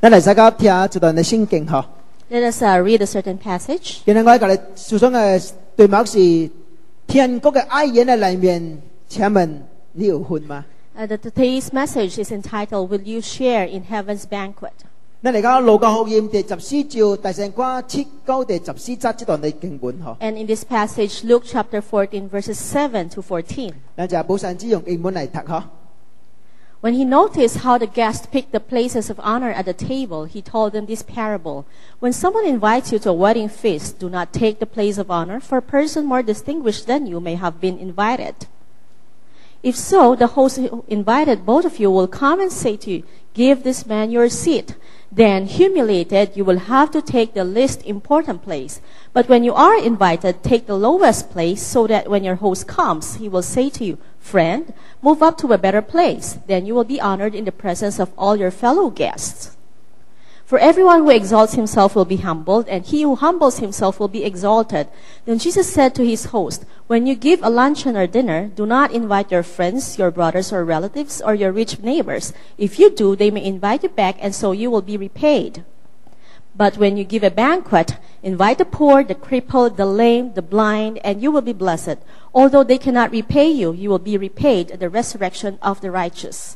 咱嚟使講聽一段嘅聖經嗬。Let us read a certain passage. 今日我哋嚟思想嘅題目是天國嘅愛宴嘅裏面，請問你有份嗎Today's message is entitled, Will You Share in Heaven's Banquet? 咱嚟講路加福音第14章第三關7到第14節這段嘅經文嗬。And in this passage, Luke chapter 14, verses 7 to 14. 咱就寶山子用英文嚟讀嗬。When he noticed how the guests picked the places of honor at the table, he told them this parable. When someone invites you to a wedding feast, do not take the place of honor, for a person more distinguished than you may have been invited. If so, the host who invited both of you will come and say to you, give this man your seat. Then, humiliated, you will have to take the least important place. But when you are invited, take the lowest place, so that when your host comes, he will say to you, friend, move up to a better place. Then you will be honored in the presence of all your fellow guests. For everyone who exalts himself will be humbled, and he who humbles himself will be exalted. Then Jesus said to his host, when you give a luncheon or dinner, do not invite your friends, your brothers or relatives, or your rich neighbors. If you do, they may invite you back, and so you will be repaid. But when you give a banquet, invite the poor, the crippled, the lame, the blind, and you will be blessed. Although they cannot repay you, you will be repaid at the resurrection of the righteous.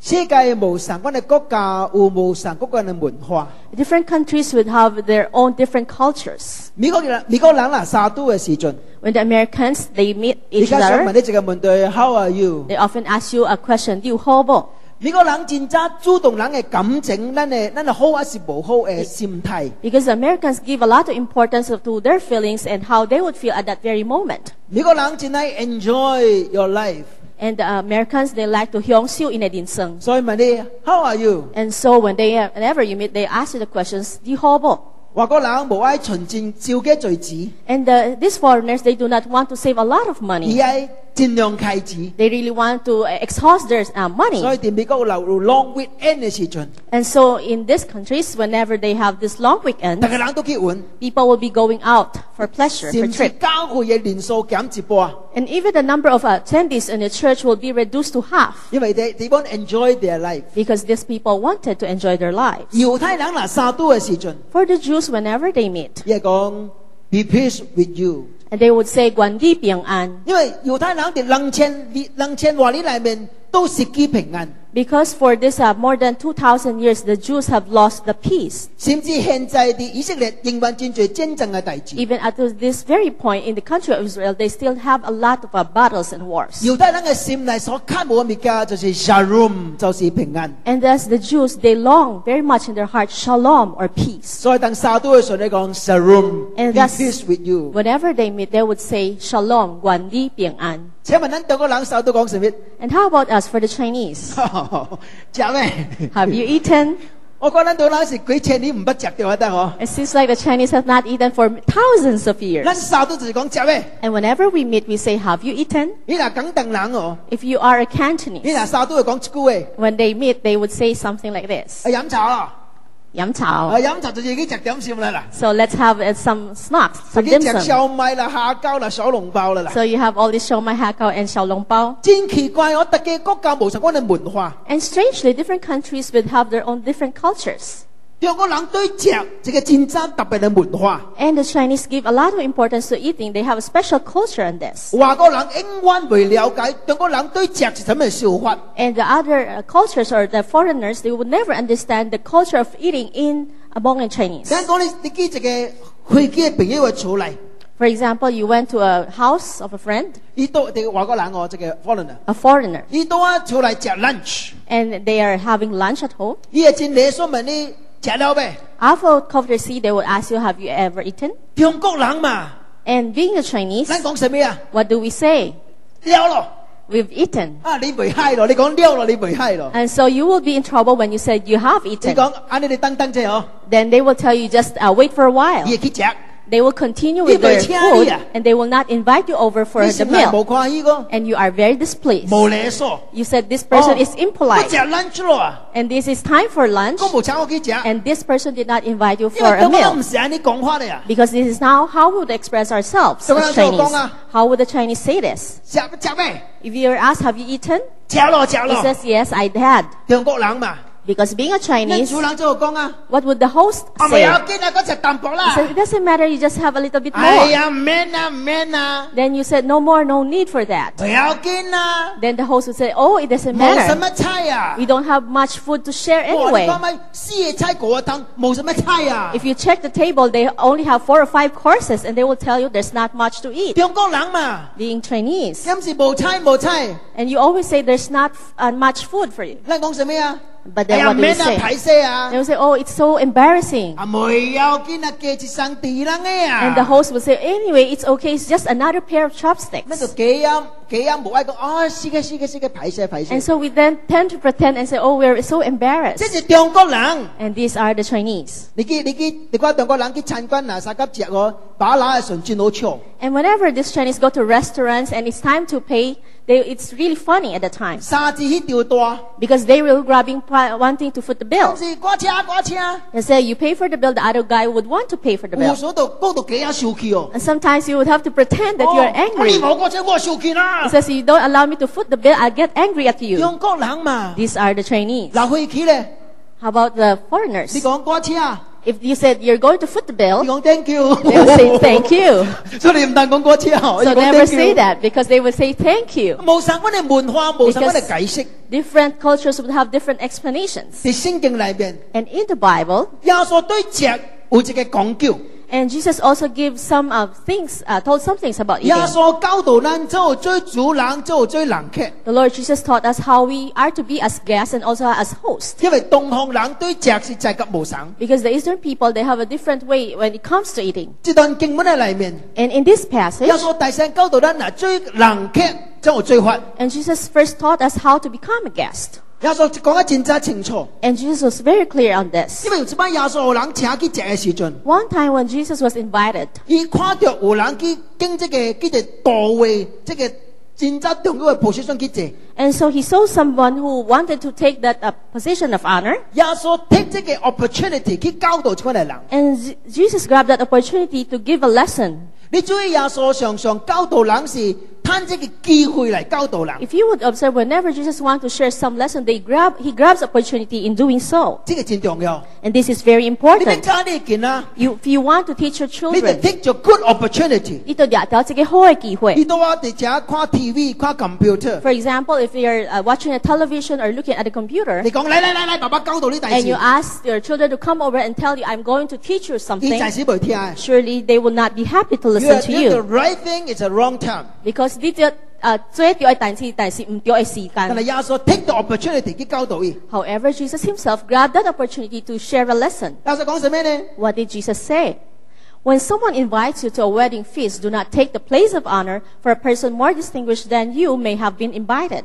世界無相關嘅國家有無相關嘅文化。Different countries would have their own different cultures. 美國人啦，沙都嘅時陣， When the Americans, they meet 而 each 家想問 other, 你一個問題 ，How are you？ they often ask you a question, 你好不？美國人真正主動人嘅感情，咱嘅好還是無好嘅心態。 Because the Americans give a lot of importance to their feelings and how they would feel at that very moment. 美國人真係 enjoy your life， And the Americans, they like to hyong siu in a dinseng. 所以問你 How are you？ And so whenever you meet, they ask you the questions, 你好不？外國人無愛純正照嘅罪子， And these foreigners, they do not want to save a lot of 而 money. 係盡量開子。 They really want to exhaust their 所 money. 以喺美國有 long weekend 嘅時陣， And so in these countries, whenever they have this long 大 weekend, 家人都結婚， people will be going out for pleasure, 甚 for 至 trip. 教會嘅人數減一半， And even the number of attendees in the church will be reduced to half 因為they want enjoy their life。 because these people wanted to enjoy their lives. 猶太人嗱沙都嘅時陣， For the Jews, whenever they meet, 亦係講 Be peace with you。 and they would say, 願你平安. 因為猶太人哋2000話呢裏面都失去平安， Because for this more than 2,000 years, the Jews have lost the peace. 甚至現在啲以色列仍然真最真正嘅大事。 Even at this very point in the country of Israel, they still have a lot of battles and wars. 猶太人嘅心內所渴慕嘅物件就是 Shalom， 就是平安。 And as the Jews, they long very much in their heart shalom or peace. 所以當沙都嘅時候，你講 Shalom， And Be thus, peace with you。 whenever they meet, they would say shalom, 願你平安. 請問咱中國人沙都講什麼？ And how about us for the Chinese? 食咩？ Have you eaten? 我覺得咱中國人是幾千年唔不食掉得嗬。 It seems like the Chinese have not eaten for thousands of 咱 years. 沙都就是講食咩？ And whenever we meet, we say, have you eaten? 你嗱廣東人哦， If you are a 你 Cantonese, 嗱沙都會講一句話， when they meet, they would say something like this. 飲茶啊，飲茶. 飲茶就自己食點心啦嗱。 So let's have some snacks, 自 some 己 dim 食 sum. 燒賣啦、蝦膠啦、小籠包啦嗱。 So you have all this siomai hakao and xiaolongbao. 真奇怪，我特嘅國家無相關嘅文化。 And strangely, different countries would have their own different cultures. 中國人對食一個真正特別嘅文化。 And the Chinese give a lot of importance to eating. They have a special culture on this. 外國人永遠未了解中國人對食是怎麼想法。 And the other cultures or the foreigners, they would never understand the culture of eating among the Chinese. 等講你記一個飛機嘅朋友嘅出嚟， For example, you went to a house of a friend, 呢度啲外國人哦，即個 foreigner， a foreigner, 呢度啊出嚟食 lunch， and they are having lunch at home. 呢係真禮數問你食了未？ After courtesy, they would ask you, have you ever eaten? 中國人嘛， And being a Chinese, 咱講什麼啊？ what do we say? 了咯， We've eaten. 啊你未嗨咯，你講了咯，你未嗨咯。 And so you will be in trouble when you said you have 你 eaten. 講啊，你哋等等啫哦， Then they will tell you just wait for a while. 你去食， They will continue with their food and they will not invite you over for 你 the 心內 meal. 冇看呢個， And you are very displeased. 冇禮數。 You said this person is 我 impolite. 食 lunch 咯啊， And this is time for lunch. 我冇請我去食， And this person did not invite you 因 for 為 a 中國人唔 meal. 係按你講法嘅啊， Because this is now how we would express ourselves Sao as ka lang Chinese. ah? How would the Chinese say this? 食咩？ If you were asked, have you eaten? 食咯食 He 咯， says, yes, I had. 中國人嘛。Because being a 恁 Chinese, 主人就講啊， what would the host 唔 say? 要緊啊，嗰隻淡薄 He 啦。 said, it doesn't matter, you just have a little bit 哎 more. 呀，唔免啊，唔免啊， Then you said, no more, no need for that. 唔要緊啊， Then the host would say, oh, it doesn't 冇什 matter. 麼菜啊。 We don't have much food to share 我哋 anyway. 講咪四個菜嗰個湯，冇什麼菜啊。 If you check the table, they only have 4 or 5 courses and they will tell you there's not much to eat. 中國人嘛， Being Chinese. 有時冇菜冇菜， And you always say there's not much food for you. 咱講什麼啊？ But 哎 then 呀， what 唔 do you 免啊， say? 排泄啊 They。will say, oh, it's so embarrassing. 啊，冇要緊啊，加一雙地人嘅啊。 And the host will say, anyway, it's okay, it's just another pair of 乜就 chopsticks. 幾啱冇愛講，哦，是嘅，排泄。 And so we then tend to pretend and say, oh, we're so 即 embarrassed. 係中國人。 And these are the Chinese. 你講中國人去餐館啊，三級食哦，把拿嘅純轉好長。 And whenever these Chinese go to restaurants and it's time to pay, it's really funny at the time. 沙子去掉大， Because they will wanting to foot the 有 bill. 時我車， They say, you pay for the bill, the other guy would want to pay for the 有 bill. 時到高度幾啊生氣哦。 And sometimes you would have to pretend that you're 你 angry. 冇我車，我生氣啦 He。says, you don't allow me to foot the bill, I'll get angry at you. 中國人嘛， These are the Chinese. 嗱飛機咧， How about the 你 foreigners? 講我車， If you said you're going to foot the 你 bill, 講 thank you， they will say thank you. 所以你唔但講我車哦， So 你講 never thank say you。 that because they would say thank you. 冇相關嘅文化，冇相關嘅解釋。 Different cultures would have different explanations. 喺聖經裏邊， And in the Bible, 耶穌對食有一個講究。 and Jesus also gives some things, told some things about 耶 eating. 穌教導咱做最主人，做最人客。 The Lord Jesus taught us how we are to be as guests and also as hosts. 因為東方人對食是食得無相。 Because the Eastern people, they have a different way when it comes to eating. 這段經文嘅裏面， And in this passage, 耶穌大聲教導咱嗱最人客做最法。 and Jesus first taught us how to become a guest. 耶穌講得真真清楚。 And Jesus was very clear on this. 因為有一班耶穌有人請去食嘅時陣， One time when Jesus was invited, 佢看到有人去經這個道位，這個真真重要嘅 position 去坐。 and so he saw someone who wanted to take that position of honor, 耶穌 take 這個 opportunity 去教導這個人。 and Jesus grabbed that opportunity to give a lesson. 你注意耶穌常常教導人是攤這個機會嚟教導人， If you would observe, whenever Jesus wants to share some lesson, he grabs opportunity in doing so. 這個真重要。 And this is very 你要 important. 教呢件啊， If you want to teach your 你就 children, take 咗 good opportunity。ito有這個好嘅機會。你到我哋只看 TV、看 computer， For example, if you're watching a television or looking at a computer, 你講嚟，爸爸教導你大 and 事， you ask your children to come over and tell you, I'm going to teach you 你 something, 暫時唔聽。surely they will not be happy to You listen are to doing the you. right thing, it's a wrong time。 Because呢啲做對嘅但是唔對嘅時間。但係耶穌 take the opportunity 去教導佢。 However, Jesus himself grabbed that opportunity to share a lesson. 耶穌講什麼呢？ What did Jesus say? When someone invites you to a wedding feast, do not take the place of honor, for a person more distinguished than you may have been invited.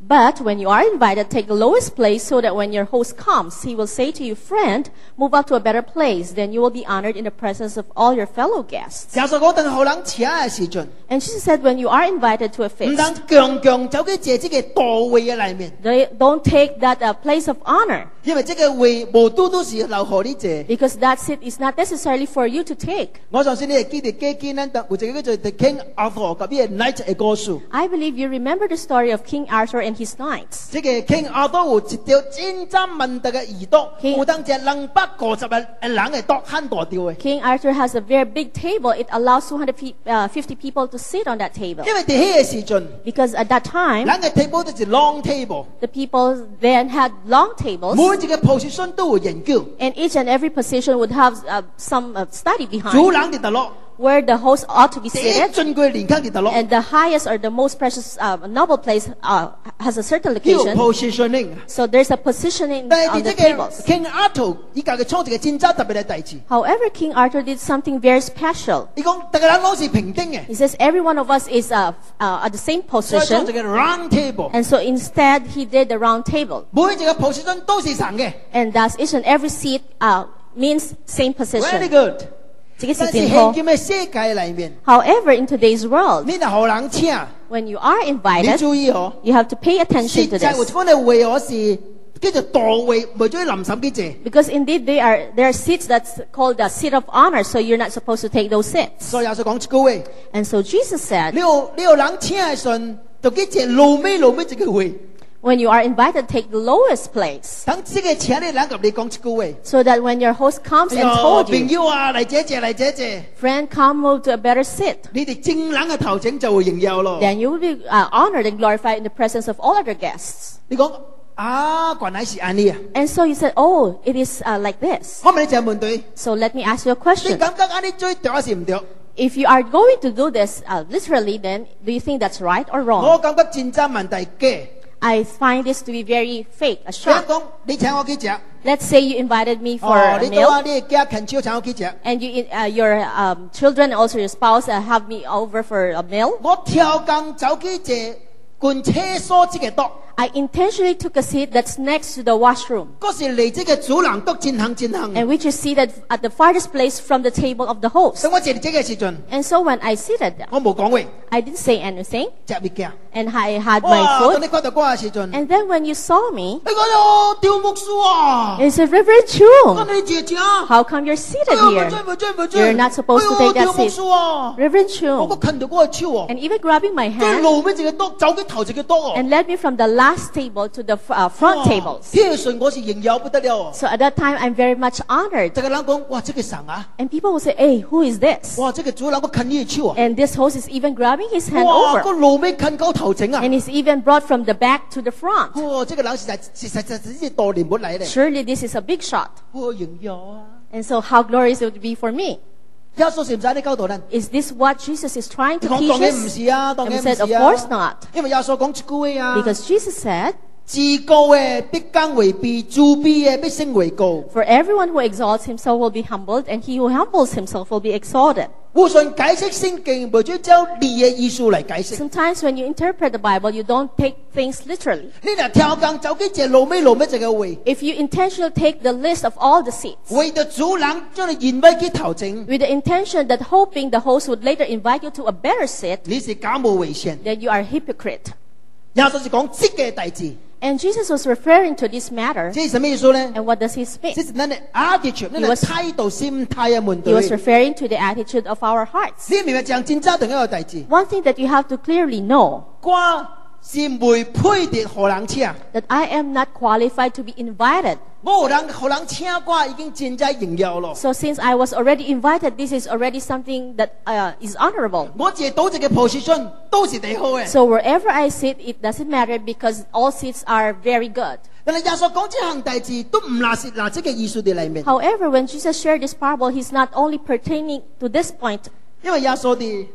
But when you are invited, take the lowest place so that when your host comes, he will say to you, friend, move up to a better place. Then you will be honored in the presence of all your fellow guests. 耶穌講等候人請嘅時陣， And Jesus said, when you are invited to a 唔 feast, 等強走去借這個道位嘅裏面， don't take that place of honor, 因為這個位無都是留何你借。 because that seat is not necessarily for you to take. 我相信你係記得基建呢，或者叫做 The King Arthur 及呢個 Knight 嘅故事。 I believe you remember the story of King Arthur and his knights. 這個 King Arthur 有一條真真問題嘅耳朵， King- 有當隻250個人嘅朵很大條嘅。 King Arthur has a very big table. It allows 250 people to sit on that table. 因為喺嗰個時陣， Because at that time, 人嘅 table 都是 long table， the people then had long tables, 每一個 position 都有研究， and each and every position would have some study 主 behind 人跌得落， where the host ought to be 第一 seated, 尊貴年級跌得落， and the highest or the most precious noble place has a certain 叫 location. positioning。 So there's a positioning 但係 on 呢 the 個 tables. King Arthur 依家嘅創一個真真特別嘅大事， However, King Arthur did something very special. 你講大家人攞是平等嘅， He says every one of us is at the same 所以創 position, 一個 round table， and so instead he did the round table. 每一個 position 都是神嘅 And thus each and every seat means same ，very position. good。這個是但是正好。現今嘅世界裏面， However, in today's world, 你係好人請， when you are 你 invited, 注意哦。 you have to pay attention 實 to 際我 this. 講嘅位我是叫做道位，唔係做臨審嘅啫。 Because indeed there are seats that's called the seat of honor, so you're not supposed to take those seats. 所以耶穌講一句話， And so Jesus said, 你有人請嘅時候，就叫做路尾一個位。When you are invited, take the lowest place. 等這個請你人及你講一句話。 So that when your host comes 哎 and 呦， told 朋 you, 友啊，嚟這隻嚟這隻， friend, come move to a better seat, 你哋正人嘅頭整就會榮耀咯。 then you will be honored and glorified in the presence of all other guests. 你講啊，原來是安尼啊！ And so you said, oh, it is like this. 我問你就問對， So let me ask you a 你 question. 感覺安尼最對是唔對？ If you are going to do this literally, then do you think that's right or 我 wrong? 感覺戰爭問題嘅。 I find this to be very fake, a 比如 shot. 講，你請我幾隻？ Let's say you invited me for 哦， a 你到啊， meal, 你家近超請我幾隻？ and your children, also your spouse, have me over for a meal. 我跳工走幾隻，灌廁所這個多。 I intentionally took a seat that's next to the washroom, 嗰時離這個主人都進行。 and which is seated at the farthest place from the table of the host. 所以我坐這個時陣， And so when I seated them, 我冇講話， I didn't say anything, 隻物件。 and I had 哇！ my 當 food. 你講到嗰個時陣， And then when you saw me, 你講喲，吊牧師啊！ I said, Reverend 咁 Chung, 你姐姐啊？ how come you're seated 哎呀， here? 唔追唔追唔追！ You're not supposed to 哎呦 take that 吊牧 seat. 師啊！ Reverend 我個 Chung, 近到嗰個超喎， and even grabbing my 即係 hand 路尾這個多，走嘅頭這個多哦。 and led me from the last table to the front tables. 天順我是仍有不得了哦。 So at that time, I'm very much honored. 這個人講，哇，這個神啊！ And people will say, hey, who is this? 哇，這個主人我近呢個超啊！ And this host is even grabbing his hand 哇， over. 個路尾近高頭整啊！ And he's even brought from the back to the front. 哇，這個人實是多年沒嚟咧。 Surely this is a big shot. 哇，榮耀啊！ And so how glorious it would be for me. 耶穌是唔使你教導人。 Is this what Jesus is trying 你 to 講 teach 當然唔 us? 是啊，當 And 然 we 唔 said, of 是 course 啊。 not. 因為耶穌講一句啊。 Because Jesus said, 自高嘅必降為卑，自卑嘅必升為高。 for everyone who exalts himself will be humbled, and he who humbles himself will be exalted. 互信解釋聖經，為咗照你嘅意思嚟解釋。 Sometimes when you interpret the Bible, you don't take things literally. 你嗱跳工走幾隻路尾這個位， If you intentionally take the list of all the seats, 為咗主人將你引威去頭整， with the intention that hoping the host would later invite you to a better seat, 你是假冒為善。 then you are a hypocrite. 耶穌是講這個大字， And Jesus was referring to this matter. 這是什麼意思呢？ And what does he speak? 這是咱的 attitude，咱的 was- 態度、心態嘅問 He was 題。 referring to the attitude of our hearts. 你明白講真正同一個大字， One thing that you have to clearly know, 我是未配得何人請， that I am not qualified to be invited. 我何人請我已經真在榮耀咯。 So since I was already invited, this is already something that is honorable. 我借到這個 position 都是最好嘅。 So wherever I sit, it doesn't matter because all seats are very good. 但係耶穌講這項大字都唔係拿這個意思嘅裏面， However, when Jesus shared this parable, he's not only pertaining to this point, 因為耶穌的。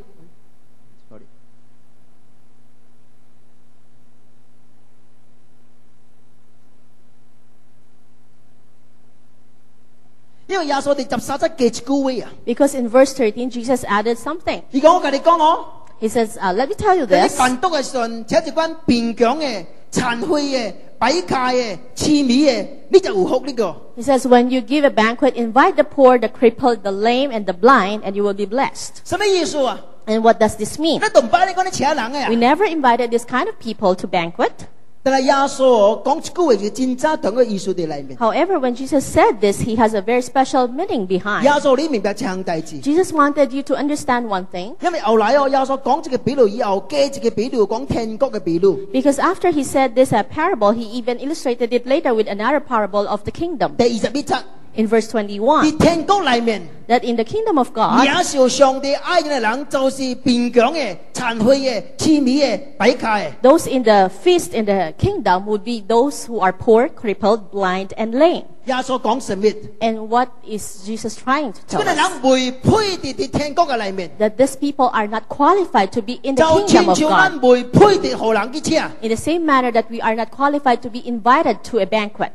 因為耶穌哋13節記一句話啊， because in verse 13, Jesus added something. 如果我同你講我， He says, let me tell you 你 this. 辦督嘅信，請一關變強嘅、殘廢嘅、跛腳嘅、痴迷嘅，你就有福呢個。 He says, when you give a banquet, invite the poor, the crippled, the lame, and the blind, and you will be blessed. 什麼意思啊？ And what does this mean? 你同班你講你請人嘅 We 啊？ never invited this kind of people to banquet. 但係耶穌講一句話是真正同個意思喺裏面。 However, when Jesus said this, he has a very special meaning 耶 behind. 穌你明白這項大字， Jesus wanted you to understand one thing, 因為後來耶穌講這個比喻以後，加這個比喻講天國嘅比喻。 because after he said this parable, he even illustrated it later with another parable of the kingdom. 第21節， In verse 21, 喺天國裏面。 that in the kingdom of God, 也是上帝愛人的人，就是變強嘅、殘廢嘅、痴迷嘅、跛腳嘅。 those in the feast in the kingdom would be those who are poor, crippled, blind, and lame. 耶穌講什麼？ And what is Jesus trying to 嗰 tell 啲 us? 人未配得天國嘅裏面， That these people are not qualified to be in the 就 kingdom 親 of 像 God. 咱未配得何人去請。 In the same manner that we are not qualified to be invited to a banquet.